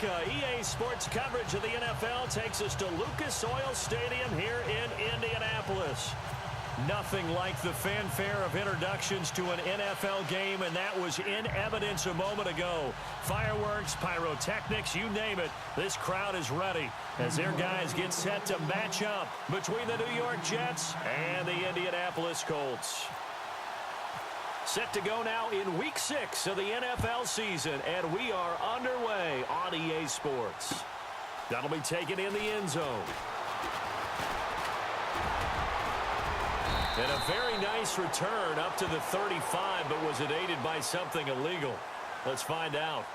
America. EA Sports coverage of the NFL takes us to Lucas Oil Stadium here in Indianapolis. Nothing like the fanfare of introductions to an NFL game, and that was in evidence a moment ago. Fireworks, pyrotechnics, you name it. This crowd is ready as their guys get set to match up between the New York Jets and the Indianapolis Colts. Set to go now in Week 6 of the NFL season, and we are underway on EA Sports. That'll be taken in the end zone. And a very nice return up to the 35, but was it aided by something illegal? Let's find out.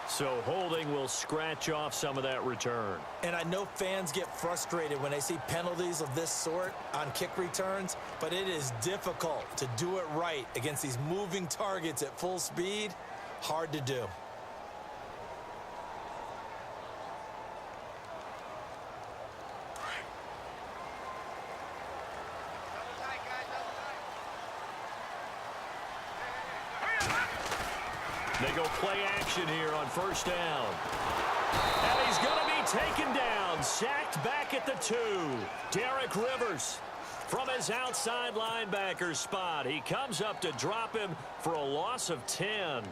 So holding will scratch off some of that return. And I know fans get frustrated when they see penalties of this sort on kick returns, but it is difficult to do it right against these moving targets at full speed. Hard to do. They go play action here on first down. And he's going to be taken down, sacked back at the 2. Derek Rivers from his outside linebacker spot. He comes up to drop him for a loss of 10.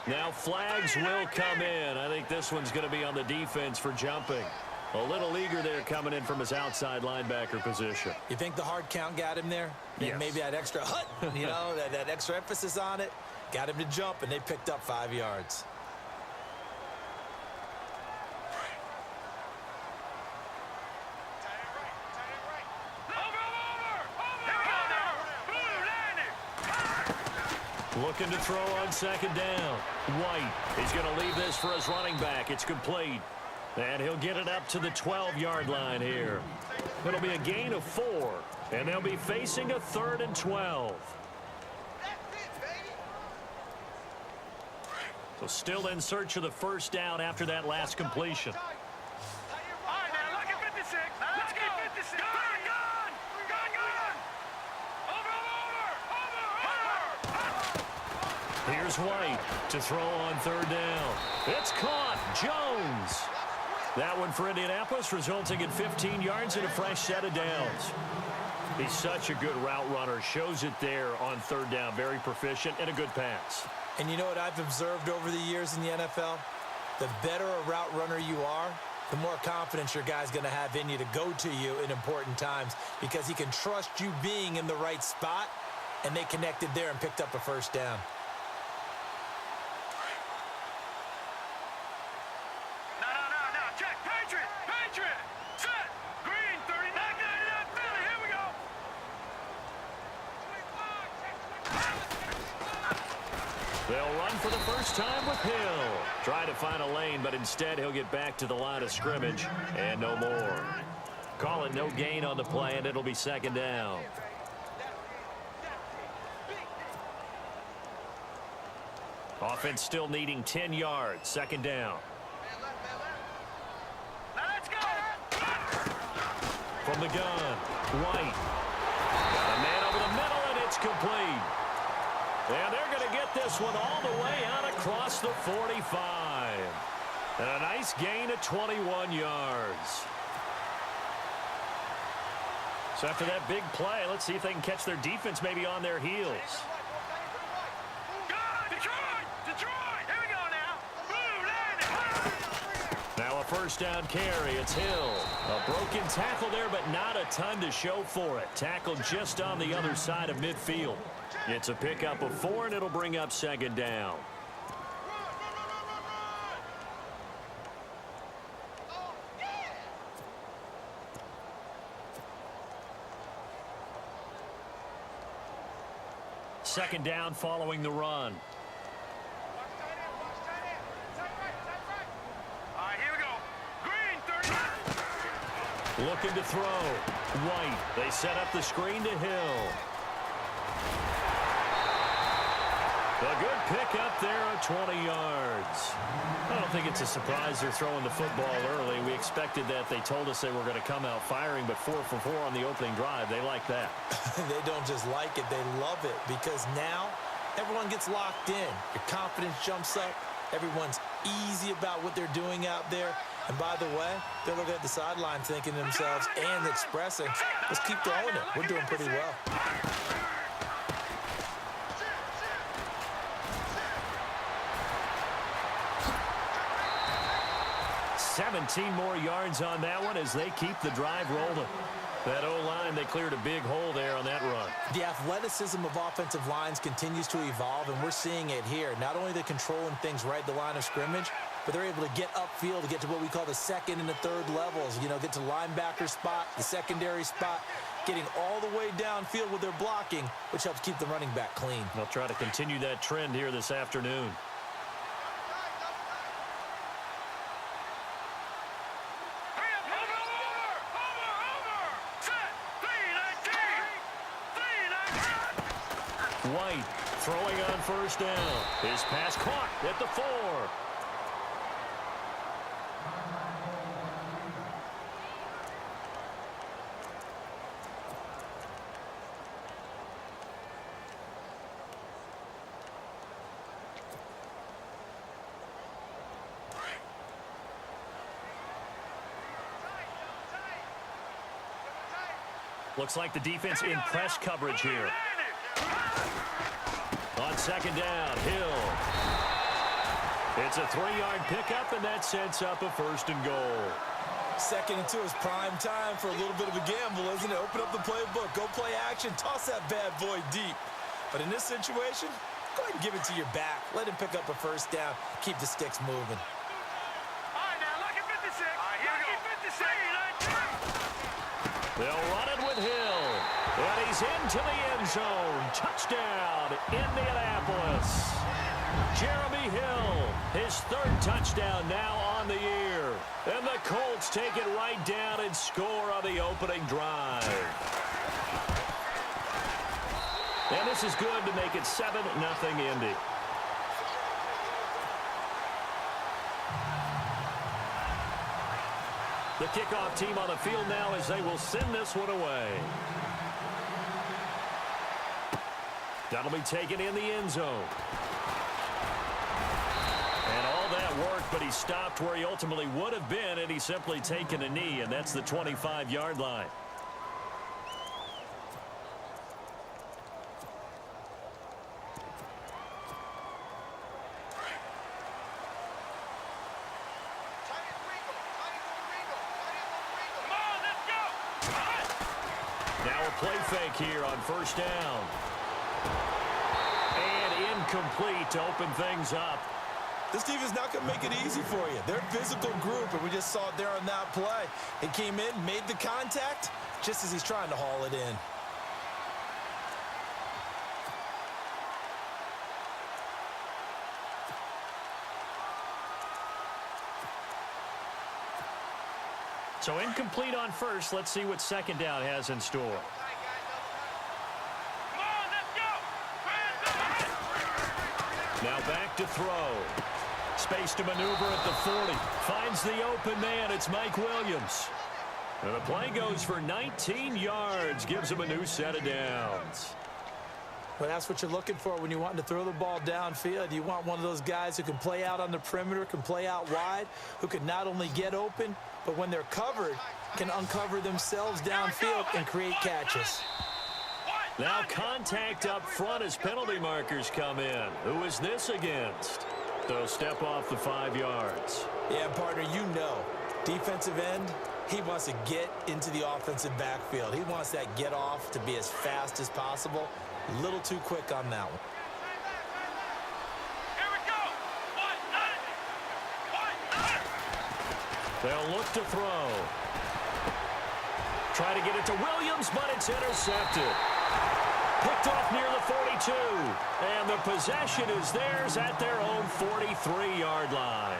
Now flags will come in. I think this one's going to be on the defense for jumping. A little eager there coming in from his outside linebacker position. You think the hard count got him there? Yes. Maybe that extra hut, you know, that extra emphasis on it. Got him to jump, and they picked up 5 yards. Looking to throw on second down. White, he's going to leave this for his running back. It's complete. And he'll get it up to the 12-yard line here. It'll be a gain of 4. And they'll be facing a 3rd and 12. So still in search of the first down after that last completion. Here's White to throw on third down. It's caught. Jones. That one for Indianapolis, resulting in 15 yards and a fresh set of downs. He's such a good route runner. Shows it there on third down. Very proficient and a good pass. And you know what I've observed over the years in the NFL? The better a route runner you are, the more confidence your guy's going to have in you to go to you in important times because he can trust you being in the right spot, and they connected there and picked up a first down. They'll run for the first time with Hill. Try to find a lane, but instead he'll get back to the line of scrimmage and no more. Call it no gain on the play, and it'll be second down. Offense still needing 10 yards. Second down. Let's go! From the gun, White. Got a man over the middle, and it's complete. And they're going to get this one all the way out across the 45. And a nice gain of 21 yards. So after that big play, let's see if they can catch their defense maybe on their heels. Detroit! Here we go now. Now a first down carry. It's Hill. A broken tackle there, but not a ton to show for it. Tackled just on the other side of midfield. It's a pickup of 4, and it'll bring up second down. Second down following the run. All right, here we go. Green, 30. Looking to throw. White. They set up the screen to Hill. A good pick up there at 20 yards. I don't think it's a surprise they're throwing the football early. We expected that. They told us they were going to come out firing, but 4 for 4 on the opening drive. They like that. They don't just like it, they love it, because now everyone gets locked in. Your confidence jumps up. Everyone's easy about what they're doing out there. And by the way, they're looking at the sideline thinking to themselves and expressing, let's keep throwing it. We're doing pretty well. 17 more yards on that one as they keep the drive rolling. That O-line, they cleared a big hole there on that run. The athleticism of offensive lines continues to evolve, and we're seeing it here. Not only are they controlling things right at the line of scrimmage, but they're able to get upfield to get to what we call the second and the third levels. You know, get to linebacker spot, the secondary spot, getting all the way downfield with their blocking, which helps keep the running back clean. They'll try to continue that trend here this afternoon. White throwing on first down. His pass caught at the 4. Looks like the defense in press coverage here. On second down, Hill. It's a 3-yard pickup, and that sets up a 1st and goal. 2nd and 2 is prime time for a little bit of a gamble, isn't it? Open up the playbook, go play action, toss that bad boy deep. But in this situation, go ahead and give it to your back. Let him pick up a 1st down, keep the sticks moving. All right, now, lucky 56. Lucky 56. They'll run it with Hill. And he's into the end zone. Touchdown, Indianapolis. Jeremy Hill, his 3rd touchdown now on the year. And the Colts take it right down and score on the opening drive. And this is good to make it 7-0 Indy. The kickoff team on the field now as they will send this one away. That'll be taken in the end zone. And all that work, but he stopped where he ultimately would have been, and he's simply taken a knee, and that's the 25-yard line. Now a play fake here on first down. And incomplete to open things up. This team is not going to make it easy for you. They're a physical group, and we just saw it there on that play. He came in, made the contact, just as he's trying to haul it in. So incomplete on first. Let's see what second down has in store. Now back to throw. Space to maneuver at the 40. Finds the open man. It's Mike Williams. And the play goes for 19 yards. Gives him a new set of downs. Well, that's what you're looking for when you want to throw the ball downfield. You want one of those guys who can play out on the perimeter, can play out wide, who can not only get open, but when they're covered, can uncover themselves downfield and create catches. Now contact up front as penalty markers come in. Who is this against? They'll step off the 5 yards. Yeah, partner, you know, defensive end, he wants to get into the offensive backfield. He wants that get off to be as fast as possible. A little too quick on that one. Here we go. They'll look to throw. Try to get it to Williams, but it's intercepted. Picked off near the 42. And the possession is theirs at their own 43-yard line.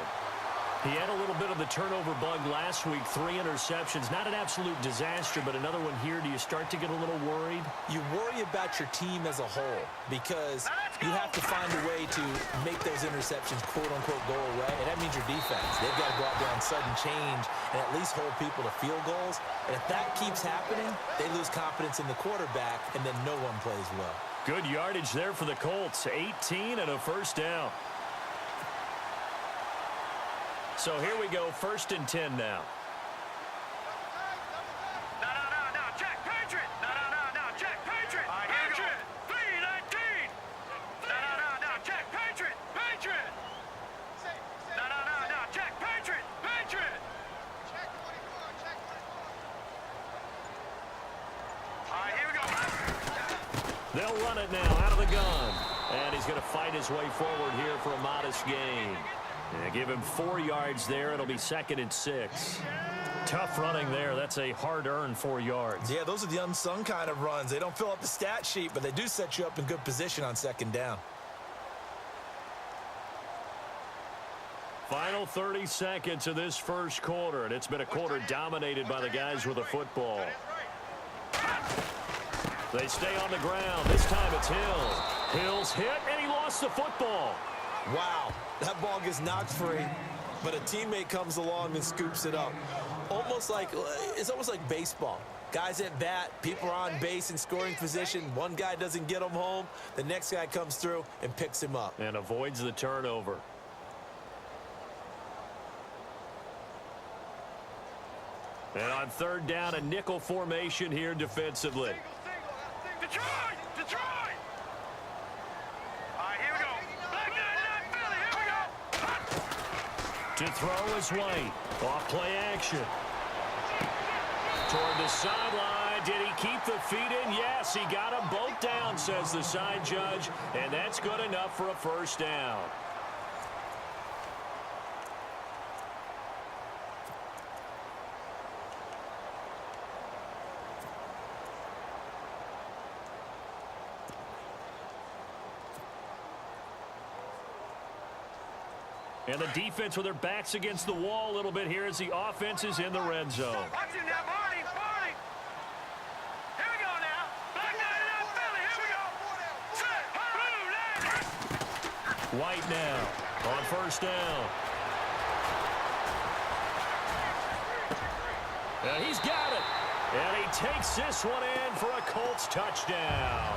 He had a little bit of the turnover bug last week. 3 interceptions. Not an absolute disaster, but another one here. Do you start to get a little worried? You worry about your team as a whole, because you have to find a way to make those interceptions quote-unquote go away, and that means your defense. They've got to go out there on sudden change and at least hold people to field goals. And if that keeps happening, they lose confidence in the quarterback, and then no one plays well. Good yardage there for the Colts. 18 and a first down. So here we go, 1st and 10 now. No, check, Patriot. No, check, Patriot. Patriot, 319. No, check, Patriot. Patriot. No, check, Patriot. Patriot. Check 24, check 24. All right, here we go. They'll run it now out of the gun. And he's going to fight his way forward here for a modest gain. Yeah, give him 4 yards there. It'll be 2nd and 6. Tough running there. That's a hard-earned 4 yards. Yeah, those are the unsung kind of runs. They don't fill up the stat sheet, but they do set you up in good position on 2nd down. Final 30 seconds of this first quarter, and it's been a quarter dominated by the guys with the football. They stay on the ground. This time it's Hill. Hill's hit, and he lost the football. Wow, that ball gets knocked free, but a teammate comes along and scoops it up. It's almost like baseball. Guys at bat, people are on base in scoring position. One guy doesn't get him home. The next guy comes through and picks him up. And avoids the turnover. And on 3rd down, a nickel formation here defensively. Detroit! All right, here we go. Black 99 Philly, here we go. To throw is White. Off play action. Toward the sideline. Did he keep the feet in? Yes, he got them both down, says the side judge. And that's good enough for a first down. And the defense with their backs against the wall a little bit here as the offense is in the red zone. Watch him now, Barney. Here we go now. Black 99 Philly, here we go. Set, blue, White now on 1st down. And he's got it. And he takes this one in for a Colts touchdown.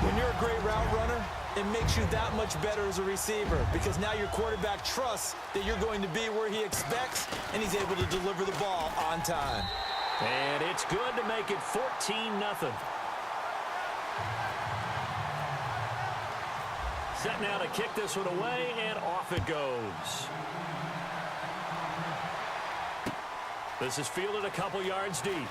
When you're a great route runner, it makes you that much better as a receiver, because now your quarterback trusts that you're going to be where he expects, and he's able to deliver the ball on time. And it's good to make it 14-0. Set now to kick this one away, and off it goes. This is fielded a couple yards deep.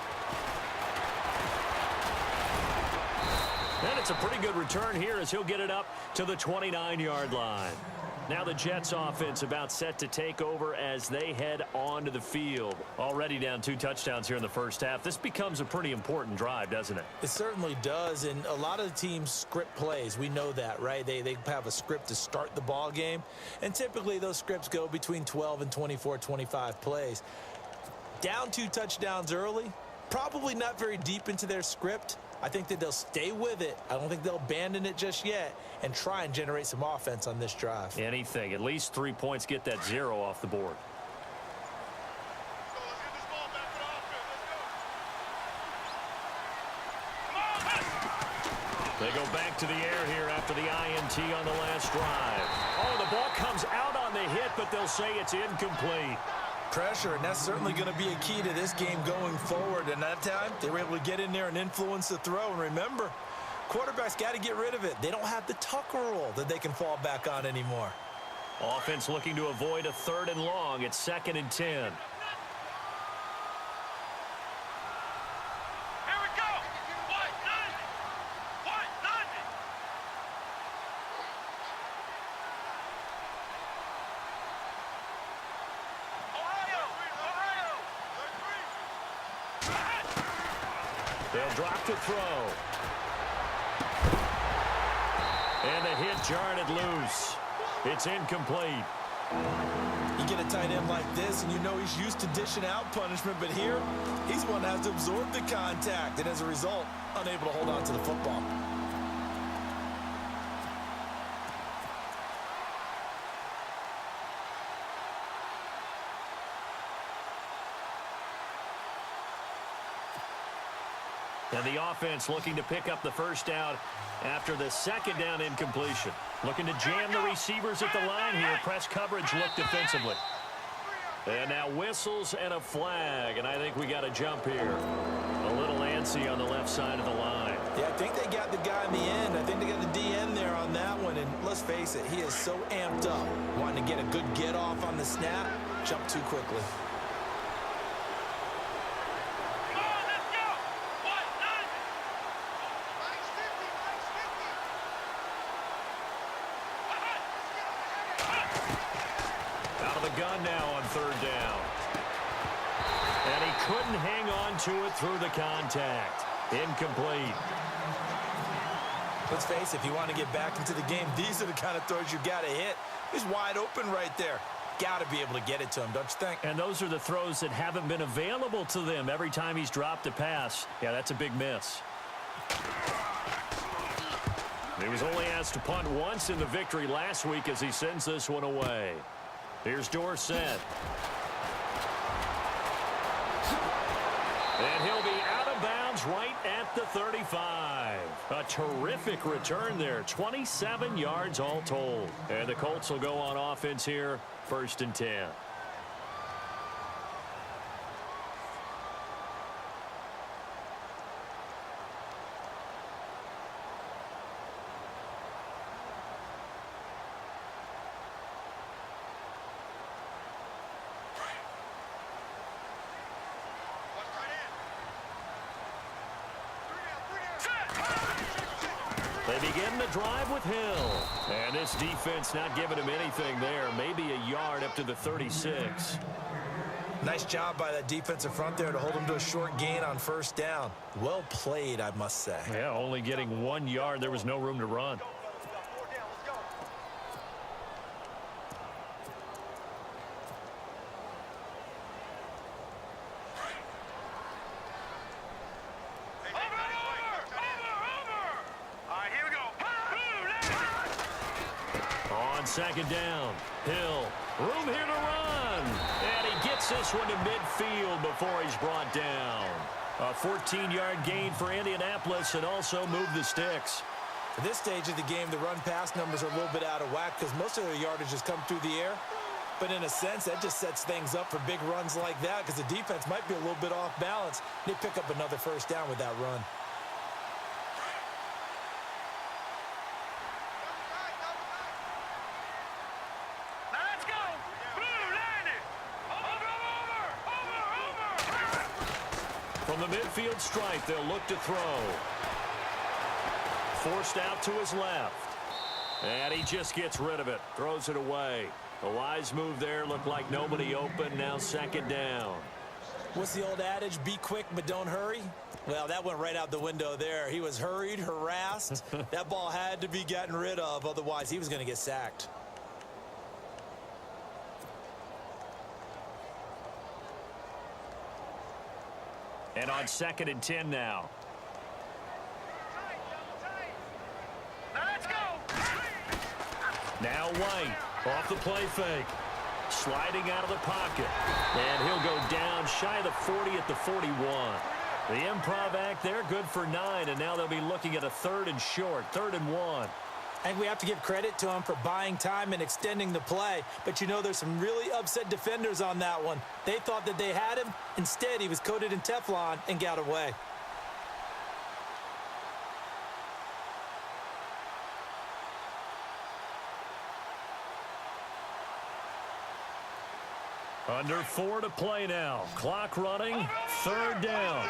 And it's a pretty good return here as he'll get it up to the 29-yard line. Now the Jets offense about set to take over as they head onto the field. Already down 2 touchdowns here in the first half. This becomes a pretty important drive, doesn't it? It certainly does, and a lot of the teams script plays. We know that, right? They have a script to start the ball game, and typically those scripts go between 12 and 24, 25 plays. Down 2 touchdowns early, probably not very deep into their script. I think that they'll stay with it. I don't think they'll abandon it just yet and try and generate some offense on this drive. Anything. At least 3 points, get that 0 off the board. They go back to the air here after the INT on the last drive. Oh, the ball comes out on the hit, but they'll say it's incomplete. Pressure, and that's certainly going to be a key to this game going forward. And that time, they were able to get in there and influence the throw. And remember, quarterbacks got to get rid of it. They don't have the tuck rule that they can fall back on anymore. Offense looking to avoid a 3rd and long. It's 2nd and 10. They'll drop to throw. And the hit jarred it loose. It's incomplete. You get a tight end like this, and you know he's used to dishing out punishment, but here, he's one that has to absorb the contact, and as a result, unable to hold on to the football. And the offense looking to pick up the first down after the second down incompletion. Looking to jam the receivers at the line here. Press coverage look defensively. And now whistles and a flag. And I think we got a jump here. A little antsy on the left side of the line. Yeah, I think they got the guy in the end. I think they got the DN there on that one. And let's face it, he is so amped up. Wanting to get a good get off on the snap. Jump too quickly. Gun now on third down. And he couldn't hang on to it through the contact. Incomplete. Let's face it, if you want to get back into the game, these are the kind of throws you got to hit. He's wide open right there. Got to be able to get it to him, don't you think? And those are the throws that haven't been available to them every time he's dropped a pass. Yeah, that's a big miss. He was only asked to punt once in the victory last week as he sends this one away. Here's Dorsett. And he'll be out of bounds right at the 35. A terrific return there. 27 yards all told. And the Colts will go on offense here, 1st and 10. They begin the drive with Hill. And this defense not giving him anything there. Maybe a yard up to the 36. Nice job by that defensive front there to hold him to a short gain on 1st down. Well played, I must say. Yeah, only getting 1 yard. There was no room to run. Second down. Hill. Room here to run. And he gets this one to midfield before he's brought down. A 14-yard gain for Indianapolis and also move the sticks. At this stage of the game, the run-pass numbers are a little bit out of whack because most of their yardage has come through the air. But in a sense, that just sets things up for big runs like that because the defense might be a little bit off balance. They pick up another 1st down with that run. From the midfield stripe, they'll look to throw. Forced out to his left. And he just gets rid of it. Throws it away. A wise move there. Looked like nobody open. Now 2nd down. What's the old adage? Be quick, but don't hurry. Well, that went right out the window there. He was hurried, harassed. That ball had to be gotten rid of. Otherwise, he was going to get sacked. And on 2nd and 10 now. Let's go. Now White off the play fake. Sliding out of the pocket. And he'll go down shy of the 40 at the 41. The improv act there, good for 9. And now they'll be looking at a 3rd and short, 3rd and 1. I think we have to give credit to him for buying time and extending the play. But, you know, there's some really upset defenders on that one. They thought that they had him. Instead, he was coated in Teflon and got away. Under 4 to play now. Clock running. 3rd down.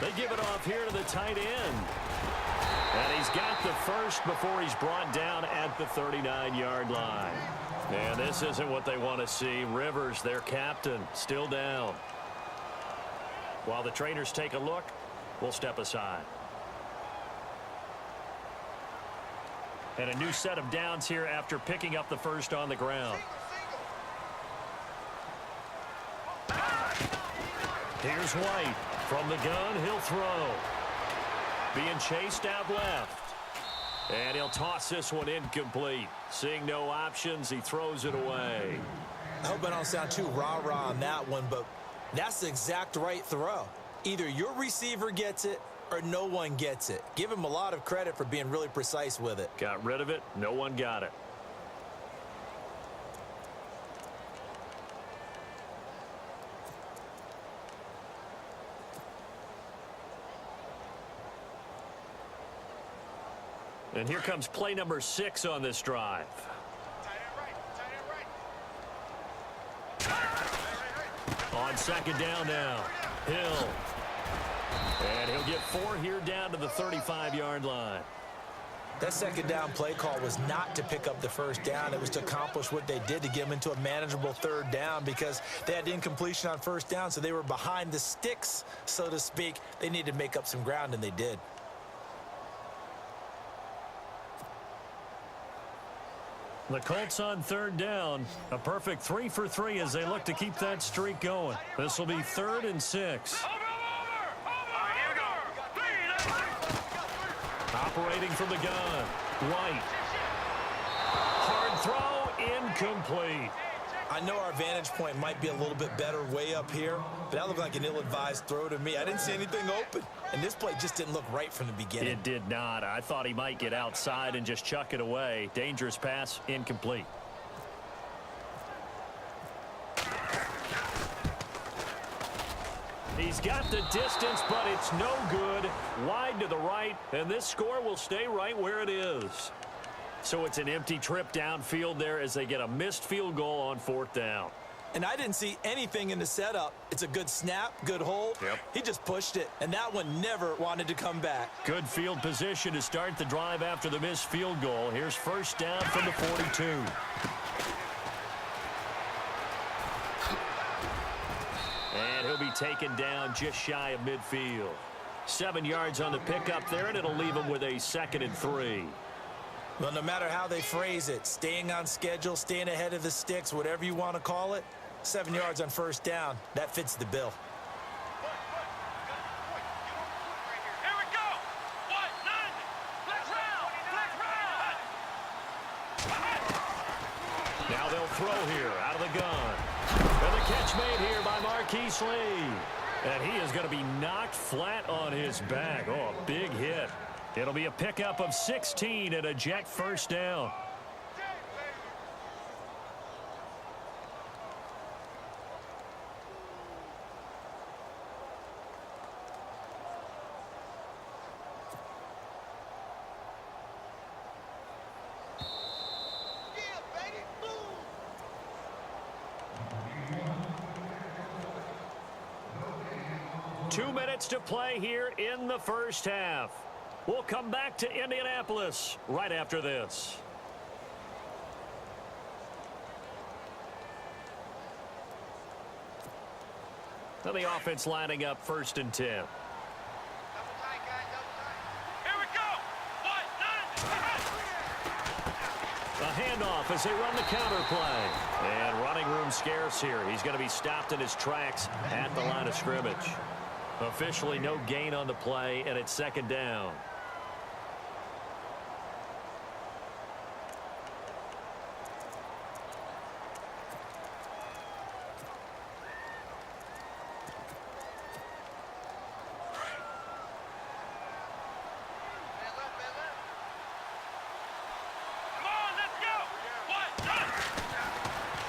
They give it off here to the tight end. And he's got the first before he's brought down at the 39-yard line. And this isn't what they want to see. Rivers, their captain, still down. While the trainers take a look, we'll step aside. And a new set of downs here after picking up the first on the ground. Here's White. From the gun, he'll throw. Being chased out left. And he'll toss this one incomplete. Seeing no options, he throws it away. I hope I don't sound too rah-rah on that one, but that's the exact right throw. Either your receiver gets it or no one gets it. Give him a lot of credit for being really precise with it. Got rid of it. No one got it. And here comes play number 6 on this drive. On second down now, Hill. And he'll get 4 here down to the 35-yard line. That second down play call was not to pick up the first down. It was to accomplish what they did, to get them into a manageable third down, because they had incompletion on first down, so they were behind the sticks, so to speak. They needed to make up some ground, and they did. The Colts on third down. A perfect 3 for 3 as they look to keep that streak going. This will be 3rd and 6. Operating from the gun. White. Hard throw. Incomplete. I know our vantage point might be a little bit better way up here, but that looked like an ill-advised throw to me. I didn't see anything open, and this play just didn't look right from the beginning. It did not. I thought he might get outside and just chuck it away. Dangerous pass, incomplete. He's got the distance, but it's no good. Wide to the right, and this score will stay right where it is. So it's an empty trip downfield there as they get a missed field goal on 4th down. And I didn't see anything in the setup. It's a good snap, good hold. Yep. He just pushed it, and that one never wanted to come back. Good field position to start the drive after the missed field goal. Here's first down from the 42. And he'll be taken down just shy of midfield. 7 yards on the pickup there, and it'll leave him with a 2nd and 3. Well, no matter how they phrase it, staying on schedule, staying ahead of the sticks, whatever you want to call it, 7 yards on first down, that fits the bill. Here we go. What? None. Let's round. Now they'll throw here out of the gun. And the catch made here by Marquise Lee. And he is going to be knocked flat on his back. Oh, a big hit. It'll be a pickup of 16 and a jet first down. Yeah, baby. Boom. 2 minutes to play here in the first half. We'll come back to Indianapolis right after this. And the offense lining up 1st and 10. Double tight, guys. Double tight. Here we go. What? None. A handoff as they run the counter play. And running room scarce here. He's going to be stopped in his tracks at the line of scrimmage. Officially no gain on the play, and it's 2nd down.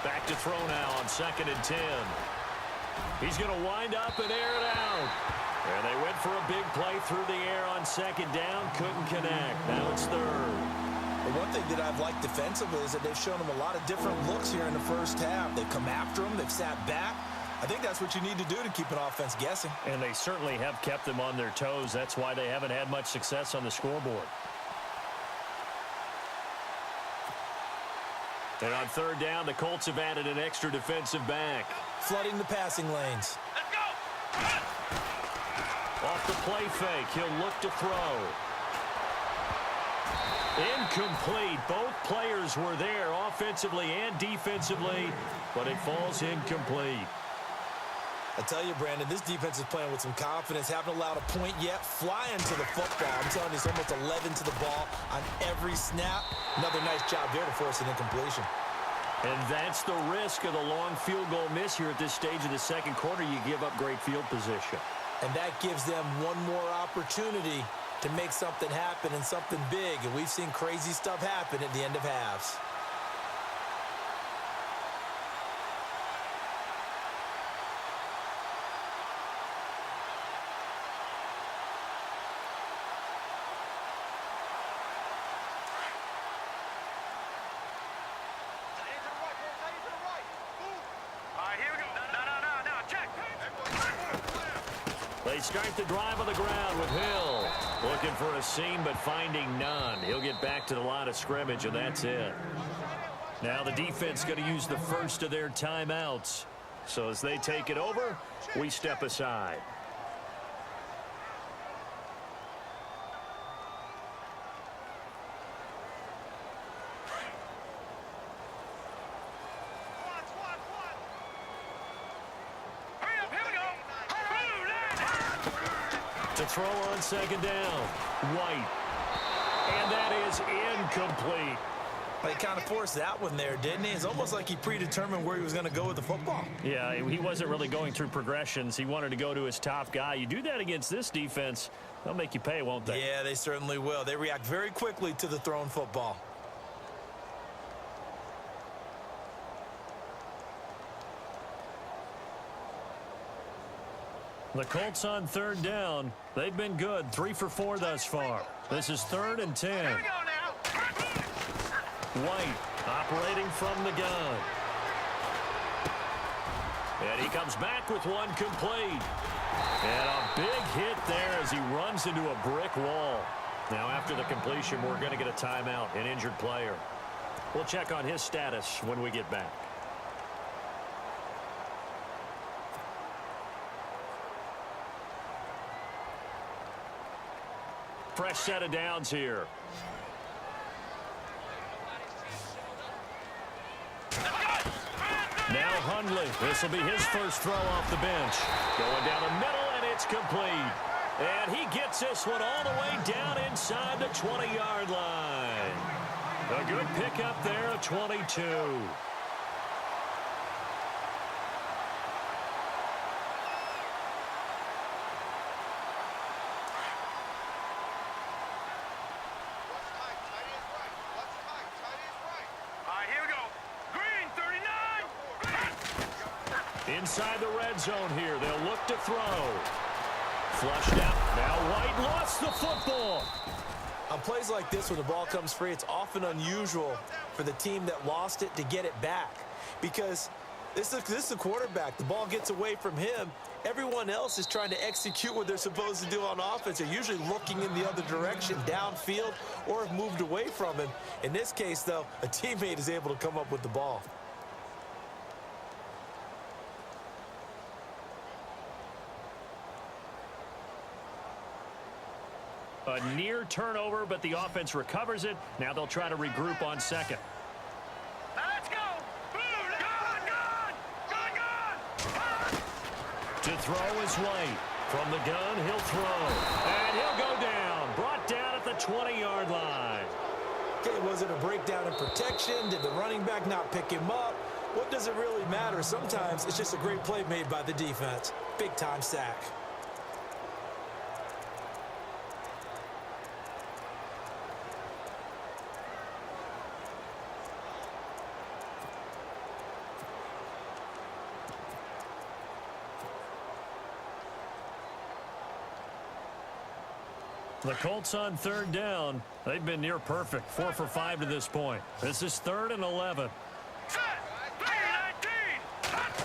Back to throw now on 2nd and 10. He's going to wind up and air it out. And they went for a big play through the air on 2nd down. Couldn't connect. Now it's 3rd. The one thing that I've liked defensively is that they've shown them a lot of different looks here in the first half. They've come after them. They've sat back. I think that's what you need to do to keep an offense guessing. And they certainly have kept them on their toes. That's why they haven't had much success on the scoreboard. And on 3rd down, the Colts have added an extra defensive back. Flooding the passing lanes. Let's go. Off the play fake, he'll look to throw. Incomplete. Both players were there offensively and defensively, but it falls incomplete. I tell you, Brandon, this defense is playing with some confidence. Haven't allowed a point yet. Flying to the football. I'm telling you, it's almost 11 to the ball on every snap. Another nice job there to force an incompletion. And that's the risk of the long field goal miss here at this stage of the second quarter. You give up great field position. And that gives them one more opportunity to make something happen and something big. And we've seen crazy stuff happen at the end of halves. They start the drive on the ground with Hill. Looking for a seam, but finding none. He'll get back to the line of scrimmage, and that's it. Now the defense going to use the first of their timeouts. So as they take it over, we step aside. To throw on second down, White. And that is incomplete. He kind of forced that one there, didn't he? It's almost like he predetermined where he was going to go with the football. Yeah, he wasn't really going through progressions. He wanted to go to his top guy. You do that against this defense, they'll make you pay, won't they? Yeah, they certainly will. They react very quickly to the thrown football. The Colts on third down. They've been good, 3 for 4 thus far. This is 3rd and 10. Here we go now. White operating from the gun. And he comes back with one complete. And a big hit there as he runs into a brick wall. Now after the completion, we're going to get a timeout, an injured player. We'll check on his status when we get back. Fresh set of downs here. Now Hundley. This will be his first throw off the bench. Going down the middle, and it's complete. And he gets this one all the way down inside the 20-yard line. A good pickup there of 22. Inside the red zone here. They'll look to throw. Flushed out. Now White lost the football. On plays like this, when the ball comes free, it's often unusual for the team that lost it to get it back. Because this is the quarterback. The ball gets away from him. Everyone else is trying to execute what they're supposed to do on offense. They're usually looking in the other direction, downfield, or have moved away from him. In this case, though, a teammate is able to come up with the ball. A near turnover, but the offense recovers it. Now they'll try to regroup on second. Let's go! Gun! To throw is White. From the gun, he'll throw. And he'll go down. Brought down at the 20-yard line. Okay, was it a breakdown in protection? Did the running back not pick him up? What does it really matter? Sometimes it's just a great play made by the defense. Big-time sack. The Colts on third down. They've been near perfect, 4 for 5 to this point. This is 3rd and 11.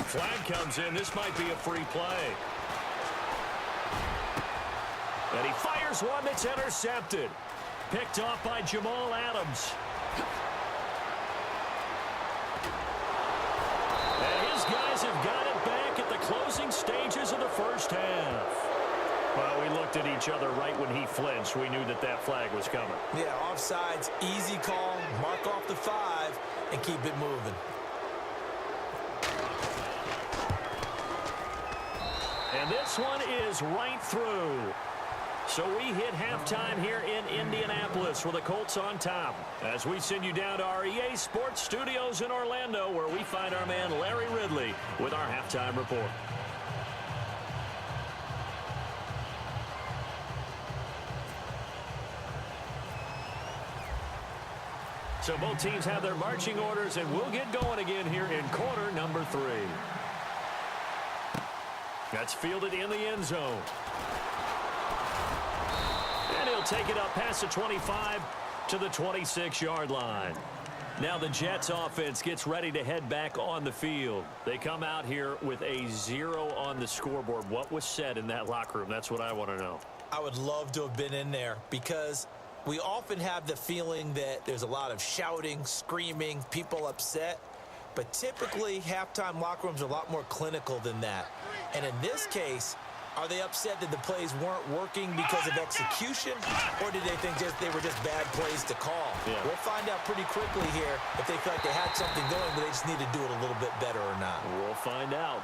Flag comes in. This might be a free play. And he fires one that's intercepted. Picked off by Jamal Adams. And his guys have got it back at the closing stages of the first half. Well, we looked at each other right when he flinched. We knew that that flag was coming. Yeah, offsides, easy call, mark off the 5, and keep it moving. And this one is right through. So we hit halftime here in Indianapolis with the Colts on top. As we send you down to our EA Sports Studios in Orlando, where we find our man Larry Ridley with our halftime report. So both teams have their marching orders, and we'll get going again here in quarter number 3. That's fielded in the end zone. And he'll take it up past the 25 to the 26-yard line. Now the Jets offense gets ready to head back on the field. They come out here with a 0 on the scoreboard. What was said in that locker room? That's what I want to know. I would love to have been in there because we often have the feeling that there's a lot of shouting, screaming, people upset. But typically, halftime locker rooms are a lot more clinical than that. And in this case, are they upset that the plays weren't working because of execution, or did they think they were just bad plays to call? Yeah. We'll find out pretty quickly here if they felt like they had something going, but they just need to do it a little bit better or not. We'll find out.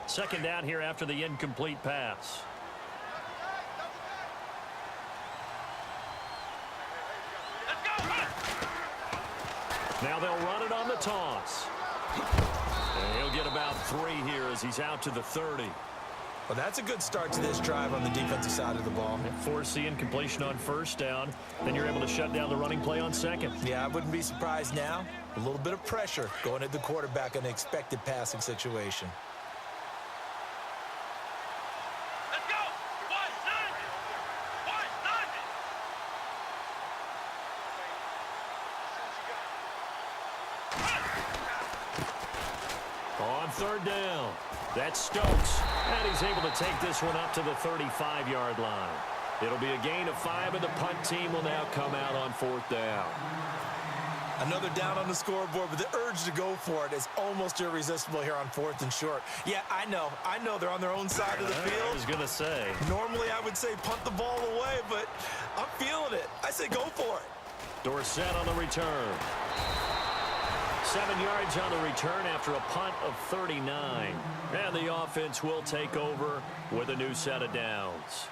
Second down here after the incomplete pass. Now they'll run it on the toss. And he'll get about 3 here as he's out to the 30. Well, that's a good start to this drive on the defensive side of the ball. Force the incompletion on first down. Then you're able to shut down the running play on second. Yeah, I wouldn't be surprised now. A little bit of pressure going at the quarterback in an expected passing situation. On third down, that's Stokes, and he's able to take this one up to the 35-yard line. It'll be a gain of 5, and the punt team will now come out on fourth down. Another down on the scoreboard, but the urge to go for it is almost irresistible here on 4th and short. Yeah, I know they're on their own side of the field. I was going to say. Normally I would say punt the ball away, but I'm feeling it. I say go for it. Dorsett on the return. 7 yards on the return after a punt of 39. And the offense will take over with a new set of downs.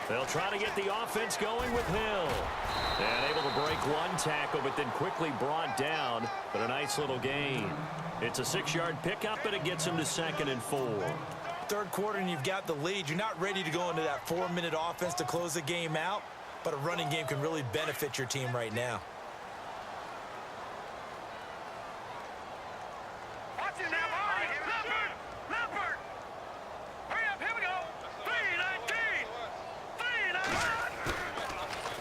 They'll try to get the offense going with Hill. And able to break one tackle, but then quickly brought down. But a nice little gain. It's a 6-yard pickup, but it gets him to 2nd and 4. Third quarter, and you've got the lead. You're not ready to go into that 4-minute offense to close the game out, but a running game can really benefit your team right now. Watch it now, Marty. Leopard. Hurry up, here we go. 3-19.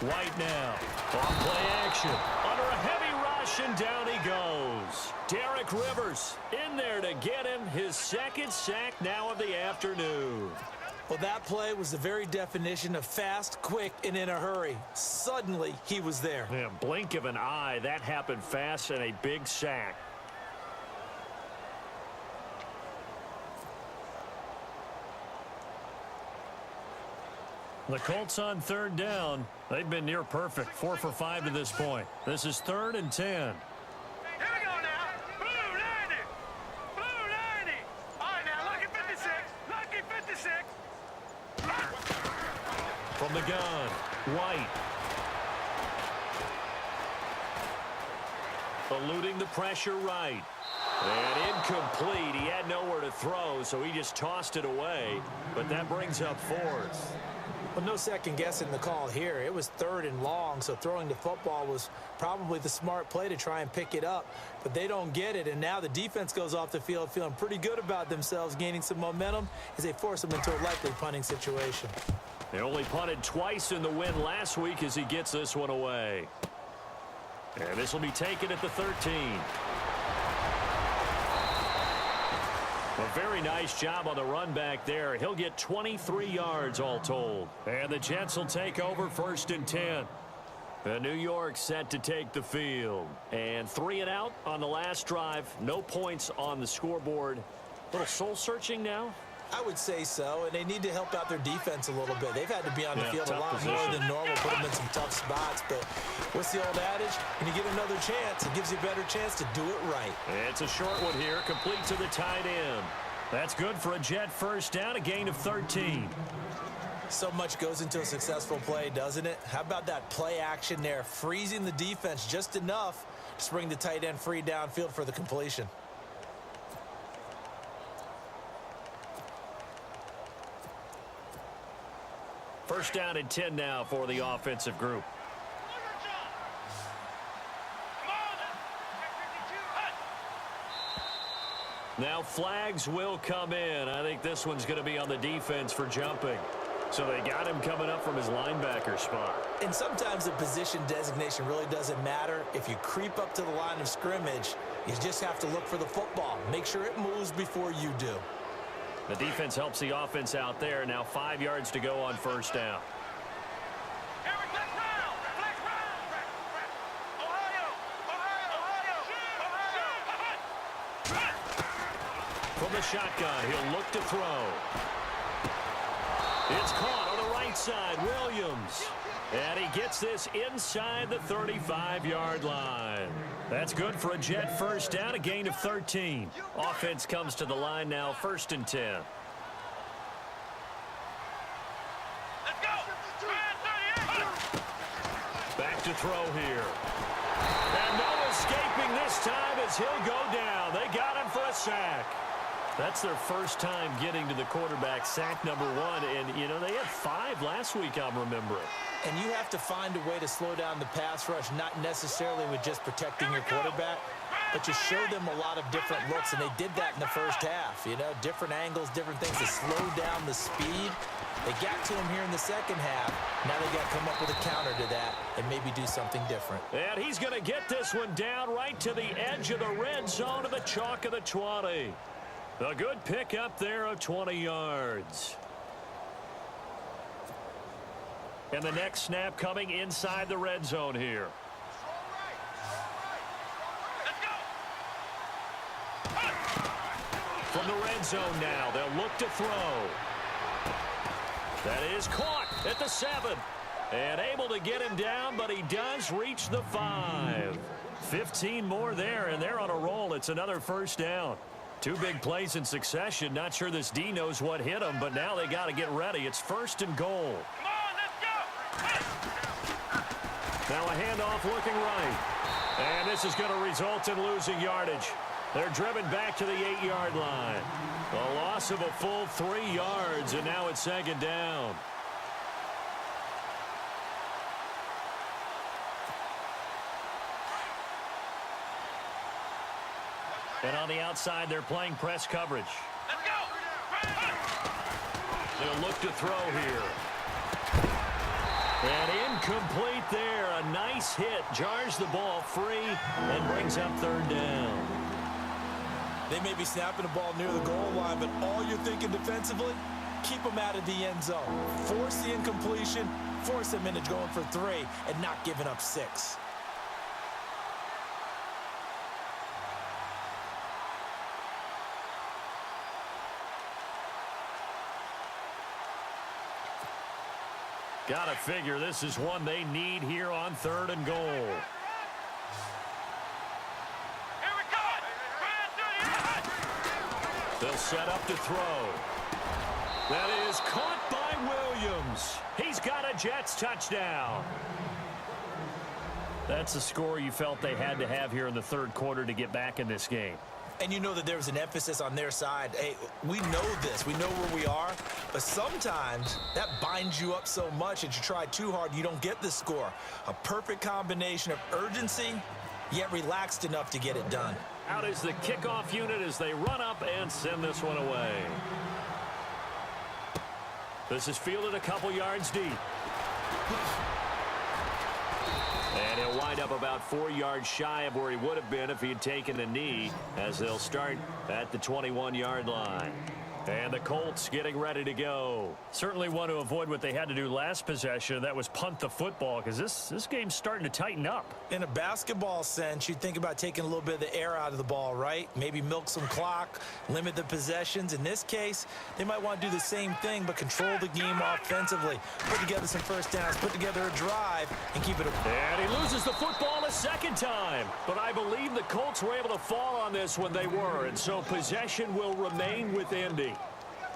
White now. On play action. Under a heavy rush, and down he goes. Derek Rivers in there to get him his 2nd sack now of the afternoon. Well, that play was the very definition of fast, quick, and in a hurry. Suddenly, he was there. Yeah, blink of an eye. That happened fast, and a big sack. The Colts on third down. They've been near perfect. 4 for 5 to this point. This is 3rd and 10. Here we go now. Blue 90. Blue 90. All right, now, lucky 56. Lucky 56. From the gun, White. Eluding the pressure right. And incomplete. He had nowhere to throw, so he just tossed it away. But that brings up 4th. Well, no second guessing the call here. It was 3rd and long, so throwing the football was probably the smart play to try and pick it up. But they don't get it, and now the defense goes off the field feeling pretty good about themselves, gaining some momentum as they force them into a likely punting situation. They only punted twice in the win last week as he gets this one away. And this will be taken at the 13. A very nice job on the run back there. He'll get 23 yards all told. And the Jets will take over 1st and 10. New York set to take the field. And 3 and out on the last drive. No points on the scoreboard. A little soul-searching now? I would say so, and they need to help out their defense a little bit. They've had to be on the field a lot position. more than normal, put them in some tough spots. But what's the old adage? When you get another chance, it gives you a better chance to do it right. It's a short one here, complete to the tight end. That's good for a Jet first down, a gain of 13. So much goes into a successful play, doesn't it? How about that play action there, freezing the defense just enough to bring the tight end free downfield for the completion. First down and 10 now for the offensive group. Now flags will come in. I think this one's going to be on the defense for jumping. So they got him coming up from his linebacker spot. And sometimes the position designation really doesn't matter. If you creep up to the line of scrimmage, you just have to look for the football. Make sure it moves before you do. The defense helps the offense out there. Now 5 yards to go on first down. From the shotgun, he'll look to throw. It's caught on the right side, Williams. And he gets this inside the 35-yard line. That's good for a Jet first down, a gain of 13. Offense comes to the line now, 1st and 10. Let's go. Back to throw here. And no escaping this time as he'll go down. They got him for a sack. That's their first time getting to the quarterback, sack number 1. And, you know, they had 5 last week, I'm remembering. And you have to find a way to slow down the pass rush, not necessarily with just protecting your quarterback, but you show them a lot of different looks, and they did that in the first half. You know, different angles, different things to slow down the speed. They got to him here in the second half. Now they got to come up with a counter to that and maybe do something different. And he's going to get this one down right to the edge of the red zone of the chalk of the 20. A good pickup there of 20 yards. And the next snap coming inside the red zone here. From the red zone now, they'll look to throw. That is caught at the 7. And able to get him down, but he does reach the 5. 15 more there, and they're on a roll. It's another first down. 2 big plays in succession. Not sure this D knows what hit him, but now they got to get ready. It's 1st and goal. Come on, let's go. Now a handoff looking right. And this is going to result in losing yardage. They're driven back to the 8-yard line. A loss of a full 3 yards, and now it's 2nd down. And on the outside, they're playing press coverage. Let's go. They'll look to throw here. And incomplete there. A nice hit. Jars the ball free and brings up 3rd down. They may be snapping the ball near the goal line, but all you're thinking defensively, keep them out of the end zone. Force the incompletion, force them into going for 3, and not giving up 6. Got to figure this is one they need here on 3rd and goal. Here we go. They'll set up to throw. That is caught by Williams. He's got a Jets touchdown. That's the score you felt they had to have here in the 3rd quarter to get back in this game. And you know that there's an emphasis on their side. Hey, we know this. We know where we are. But sometimes that binds you up so much that you try too hard, you don't get the score. A perfect combination of urgency, yet relaxed enough to get it done. Out is the kickoff unit as they run up and send this one away. This is fielded a couple yards deep. And he'll wind up about 4 yards shy of where he would have been if he had taken a knee, as they'll start at the 21-yard line. And the Colts getting ready to go. Certainly want to avoid what they had to do last possession. That was punt the football, because this game's starting to tighten up. In a basketball sense, you think about taking a little bit of the air out of the ball, right? Maybe milk some clock, limit the possessions. In this case, they might want to do the same thing, but control the game offensively. Put together some first downs, put together a drive, and keep it a... And he loses the football a second time. But I believe the Colts were able to fall on this when they were, and so possession will remain with Indy.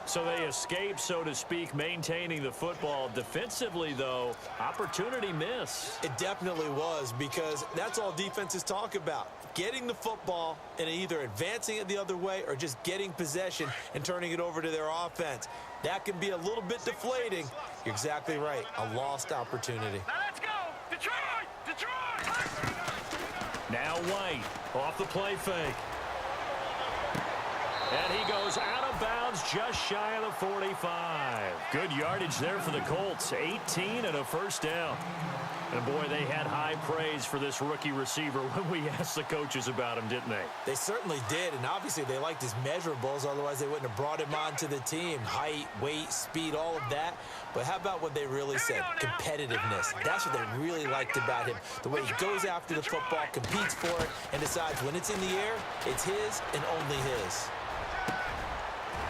So they escape, so to speak, maintaining the football. Defensively, though, opportunity miss. It definitely was, because that's all defenses talk about. Getting the football and either advancing it the other way or just getting possession and turning it over to their offense. That can be a little bit deflating. You're exactly right. A lost opportunity. Now let's go! Detroit! Detroit! Now White off the play fake. And he goes out of bounds just shy of the 45. Good yardage there for the Colts. 18 and a first down. And, boy, they had high praise for this rookie receiver when we asked the coaches about him, didn't they? They certainly did, and obviously they liked his measurables. Otherwise, they wouldn't have brought him onto the team. Height, weight, speed, all of that. But how about what they really said? Competitiveness. That's what they really liked about him. The way he goes after the football, competes for it, and decides when it's in the air, it's his and only his.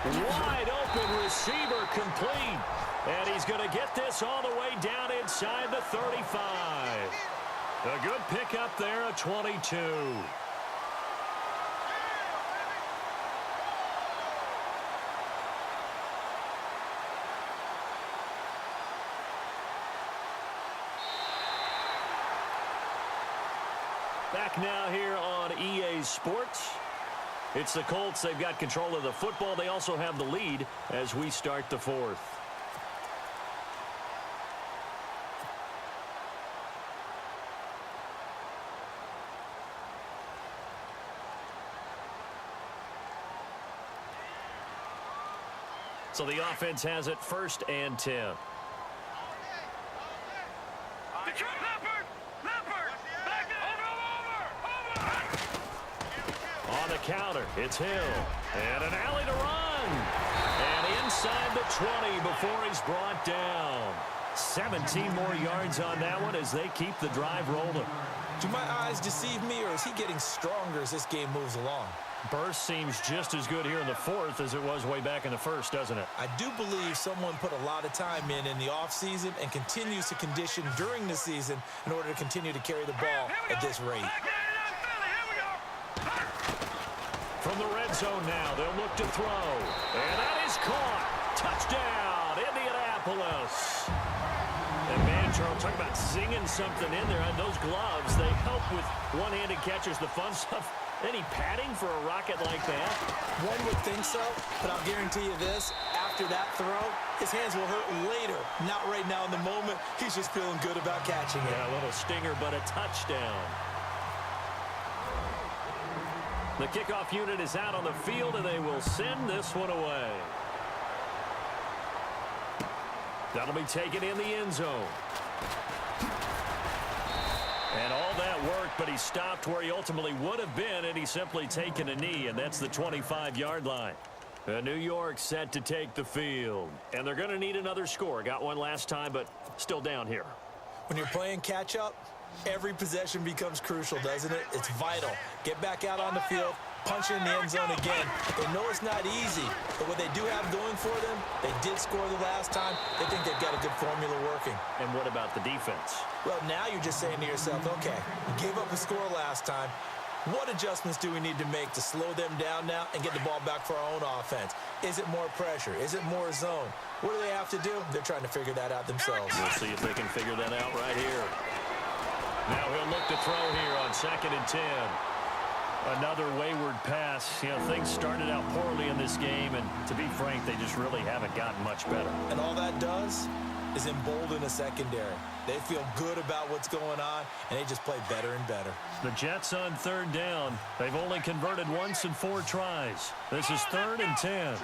Wide open receiver complete. And he's going to get this all the way down inside the 35. A good pickup there, a 22. Back now here on EA Sports. It's the Colts. They've got control of the football. They also have the lead as we start the fourth. So the offense has it 1st and 10. On the counter, it's Hill. And an alley to run. And inside the 20 before he's brought down. 17 more yards on that one as they keep the drive rolling. Do my eyes deceive me, or is he getting stronger as this game moves along? Burst seems just as good here in the fourth as it was way back in the first, doesn't it? I do believe someone put a lot of time in the offseason and continues to condition during the season in order to continue to carry the ball at this rate. From the red zone now, they'll look to throw. And that is caught. Touchdown, Indianapolis. And man, Charles, talk about singing something in there. And those gloves, they help with one-handed catches, the fun stuff. Any padding for a rocket like that? One would think so, but I'll guarantee you this. After that throw, his hands will hurt later. Not right now in the moment. He's just feeling good about catching it. Yeah, a little stinger, but a touchdown. The kickoff unit is out on the field, and they will send this one away. That'll be taken in the end zone. And all that worked, but he stopped where he ultimately would have been, and he's simply taken a knee, and that's the 25-yard line. New York set to take the field. And they're going to need another score. Got one last time, but still down here. When you're playing catch-up, every possession becomes crucial, doesn't it? It's vital. Get back out on the field, punch in the end zone again. They know it's not easy, but what they do have going for them, they did score the last time. They think they've got a good formula working. And what about the defense? Well, now you're just saying to yourself, okay, we gave up a score last time. What adjustments do we need to make to slow them down now and get the ball back for our own offense? Is it more pressure? Is it more zone? What do they have to do? They're trying to figure that out themselves. We'll see if they can figure that out right here. Now he'll look to throw here on 2nd and 10. Another wayward pass. You know, things started out poorly in this game, and to be frank, they just really haven't gotten much better. And all that does is embolden a secondary. They feel good about what's going on, and they just play better and better. The Jets on 3rd down. They've only converted once in 4 tries. This is 3rd and 10.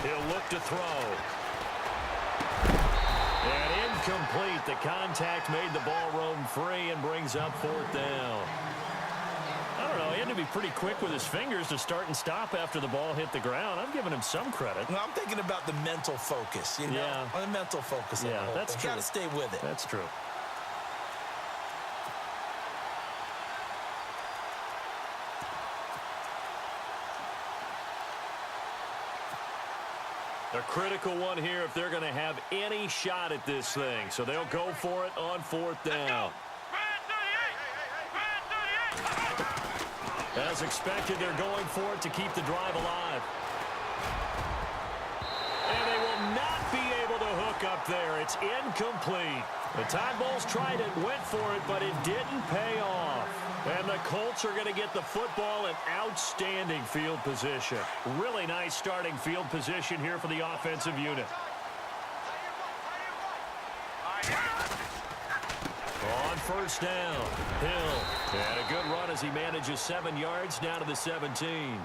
He'll look to throw. And incomplete. The contact made the ball roam free and brings up 4th down. I don't know. He had to be pretty quick with his fingers to start and stop after the ball hit the ground. I'm giving him some credit. Well, I'm thinking about the mental focus, you know? Yeah. The mental focus. Yeah, that's true. You got to stay with it. That's true. A critical one here if they're going to have any shot at this thing. So they'll go for it on 4th down. As expected, they're going for it to keep the drive alive. And they will not be able to hook up there. It's incomplete. The Tide Bulls tried it, went for it, but it didn't pay off. And the Colts are going to get the football in outstanding field position. Really nice starting field position here for the offensive unit. On 1st down, Hill. And a good run as he manages 7 yards down to the 17.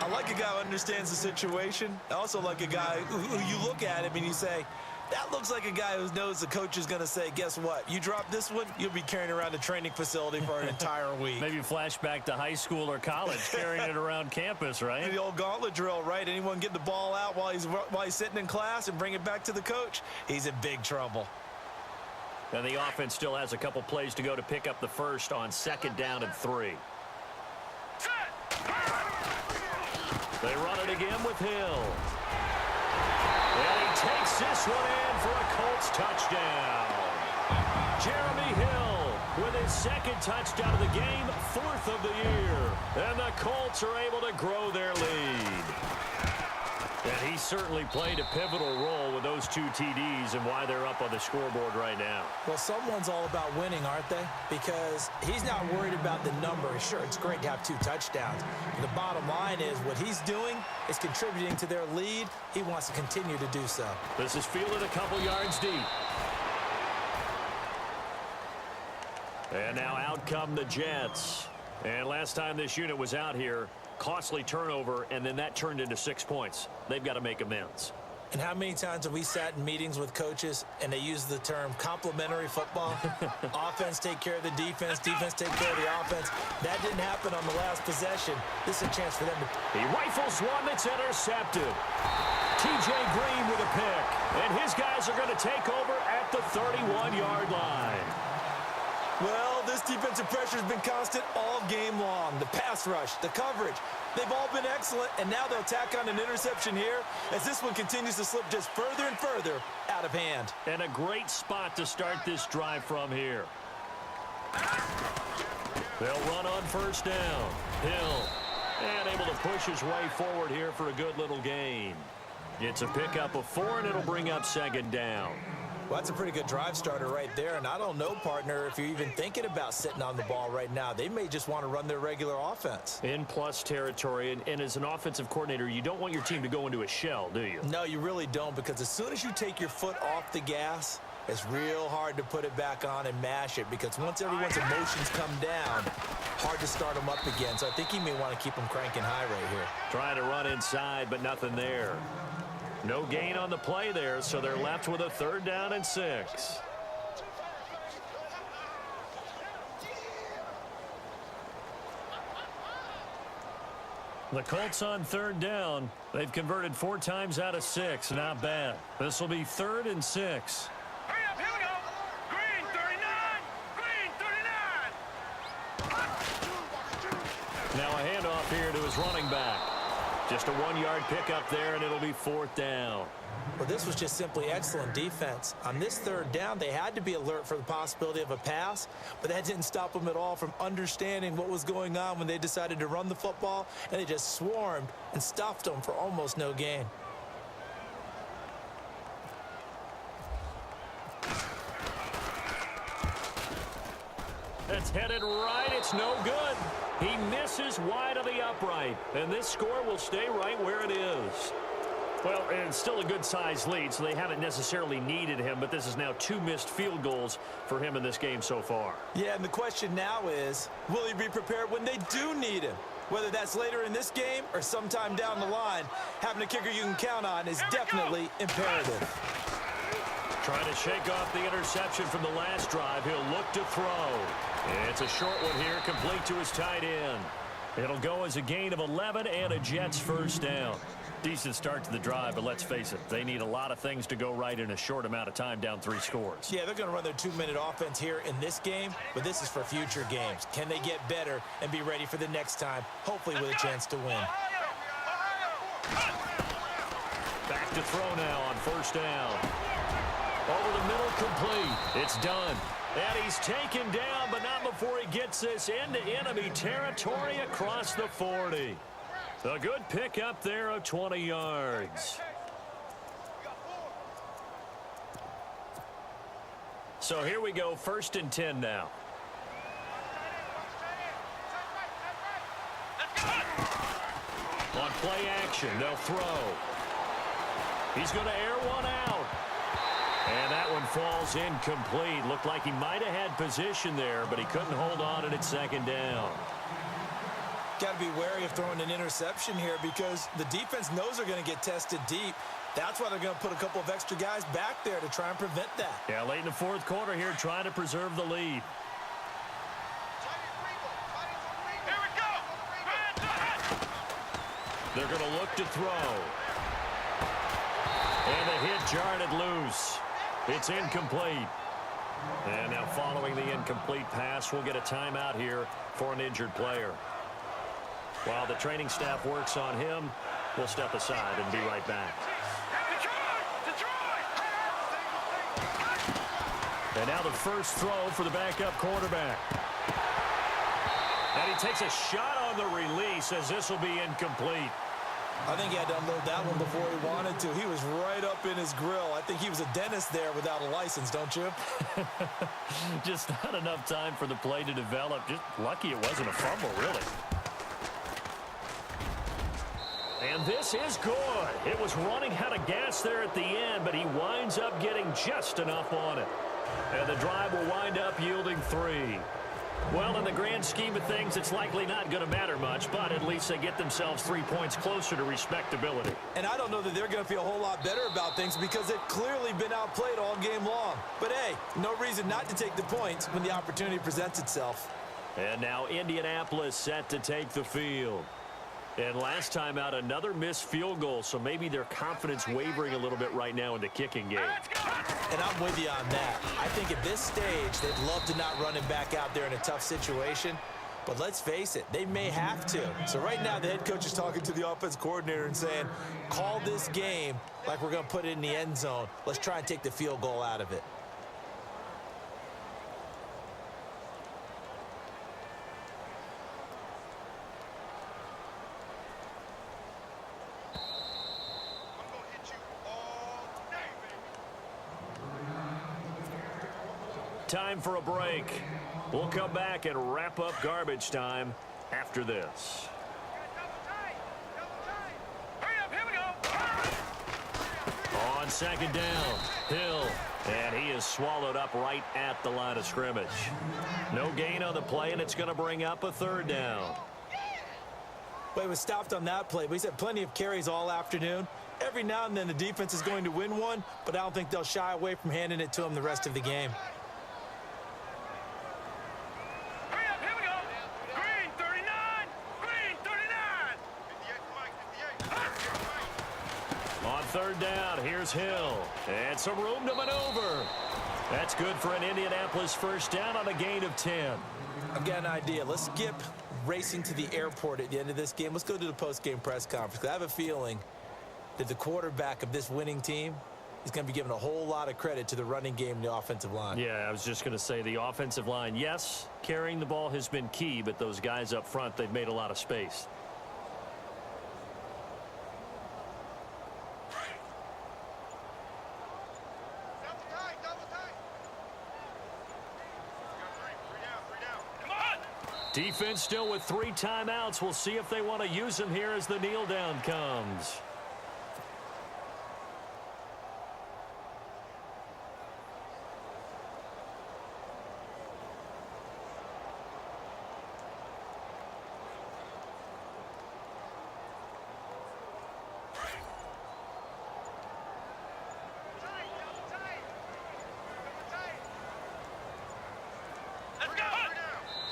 I like a guy who understands the situation. I also like a guy who you look at him and you say, that looks like a guy who knows the coach is going to say, guess what? You drop this one, you'll be carrying around a training facility for an entire week. Maybe flashback to high school or college, carrying it around campus, right? The old gauntlet drill, right? Anyone get the ball out while he's sitting in class and bring it back to the coach, he's in big trouble. And the offense still has a couple plays to go to pick up the first on 2nd down and 3. They run it again with Hill. And he takes this one in for a Colts touchdown. Jeremy Hill with his 2nd touchdown of the game, 4th of the year. And the Colts are able to grow their lead. And he certainly played a pivotal role with those 2 TDs and why they're up on the scoreboard right now. Well, someone's all about winning, aren't they? Because he's not worried about the number. Sure, it's great to have 2 touchdowns. But the bottom line is what he's doing is contributing to their lead. He wants to continue to do so. This is fielded a couple yards deep. And now out come the Jets. And last time this unit was out here, costly turnover, and then that turned into 6 points. They've got to make amends. And how many times have we sat in meetings with coaches and they use the term complementary football? Offense take care of the defense, defense take care of the offense. That didn't happen on the last possession. This is a chance for them to... He rifles one that's intercepted. TJ Green with a pick. And his guys are going to take over at the 31-yard line. Well, this defensive pressure has been constant all game long. The pass rush, the coverage, they've all been excellent, and now they'll tack on an interception here as this one continues to slip just further and further out of hand. And a great spot to start this drive from here. They'll run on 1st down. Hill, and able to push his way forward here for a good little gain. It's a pickup of 4, and it'll bring up 2nd down. Well, that's a pretty good drive starter right there, and I don't know, partner, if you're even thinking about sitting on the ball right now. They may just want to run their regular offense. In plus territory, and as an offensive coordinator, you don't want your team to go into a shell, do you? No, you really don't, because as soon as you take your foot off the gas, it's real hard to put it back on and mash it, because once everyone's emotions come down, hard to start them up again. So I think you may want to keep them cranking high right here. Trying to run inside, but nothing there. No gain on the play there, so they're left with a 3rd down and 6. The Colts on 3rd down. They've converted 4 times out of 6. Not bad. This will be 3rd and 6. Hurry up, here we go. Green 39. Green 39. Now a handoff here to his running back. Just a 1-yard pickup there, and it'll be 4th down. Well, this was just simply excellent defense. On this 3rd down, they had to be alert for the possibility of a pass, but that didn't stop them at all from understanding what was going on when they decided to run the football, and they just swarmed and stuffed them for almost no gain. It's headed right. It's no good. He misses wide of the upright, and this score will stay right where it is. Well, it's still a good-sized lead, so they haven't necessarily needed him, but this is now 2 missed field goals for him in this game so far. Yeah, and the question now is, will he be prepared when they do need him? Whether that's later in this game or sometime down the line, having a kicker you can count on is definitely imperative. Trying to shake off the interception from the last drive. He'll look to throw. It's a short one here, complete to his tight end. It'll go as a gain of 11 and a Jets first down. Decent start to the drive, but let's face it, they need a lot of things to go right in a short amount of time, down 3 scores. Yeah, they're going to run their 2-minute offense here in this game, but this is for future games. Can they get better and be ready for the next time, hopefully with a chance to win? Back to throw now on first down. Over the middle, complete. It's done. And he's taken down, but not before he gets this into enemy territory across the 40. A good pickup there of 20 yards. So here we go, 1st and 10 now. On play action, they'll throw. He's going to air one out. And that one falls incomplete. Looked like he might have had position there, but he couldn't hold on and it's 2nd down. Got to be wary of throwing an interception here because the defense knows they're going to get tested deep. That's why they're going to put a couple of extra guys back there to try and prevent that. Yeah, late in the 4th quarter here, trying to preserve the lead. Here we go. They're going to look to throw. And the hit jarred it loose. It's incomplete. And now following the incomplete pass, we'll get a timeout here for an injured player. While the training staff works on him, we'll step aside and be right back. And now the first throw for the backup quarterback. And he takes a shot on the release as this will be incomplete. I think he had to unload that one before he wanted to. He was right up in his grill. I think he was a dentist there without a license, don't you? Just not enough time for the play to develop. Just lucky it wasn't a fumble, really. And this is good. It was running out of gas there at the end, but he winds up getting just enough on it. And the drive will wind up yielding 3. Well, in the grand scheme of things, it's likely not going to matter much, but at least they get themselves 3 points closer to respectability. And I don't know that they're going to feel a whole lot better about things because they've clearly been outplayed all game long. But, hey, no reason not to take the points when the opportunity presents itself. And now Indianapolis set to take the field. And last time out, another missed field goal, so maybe their confidence wavering a little bit right now in the kicking game. And I'm with you on that. I think at this stage, they'd love to not run him back out there in a tough situation. But let's face it, they may have to. So right now, the head coach is talking to the offense coordinator and saying, call this game like we're going to put it in the end zone. Let's try and take the field goal out of it. Time for a break. We'll come back and wrap up garbage time after this. Hurry up, here we go. On 2nd down, Hill. And he is swallowed up right at the line of scrimmage. No gain on the play, and it's going to bring up a 3rd down. Well, he was stopped on that play, but he's had plenty of carries all afternoon. Every now and then the defense is going to win one, but I don't think they'll shy away from handing it to him the rest of the game. Hurry up, here we go. Green 39. Green 39. On 3rd down, here's Hill. And some room to maneuver. That's good for an Indianapolis first down on a gain of 10. I've got an idea. Let's skip racing to the airport at the end of this game. Let's go to the post-game press conference. I have a feeling that the quarterback of this winning team is going to be given a whole lot of credit to the running game and the offensive line. Yeah, I was just going to say the offensive line, yes, carrying the ball has been key, but those guys up front, they've made a lot of space. Defense still with 3 timeouts. We'll see if they want to use them here as the kneel down comes.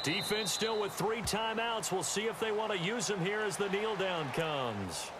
Defense still with 3 timeouts. We'll see if they want to use them here as the kneel down comes.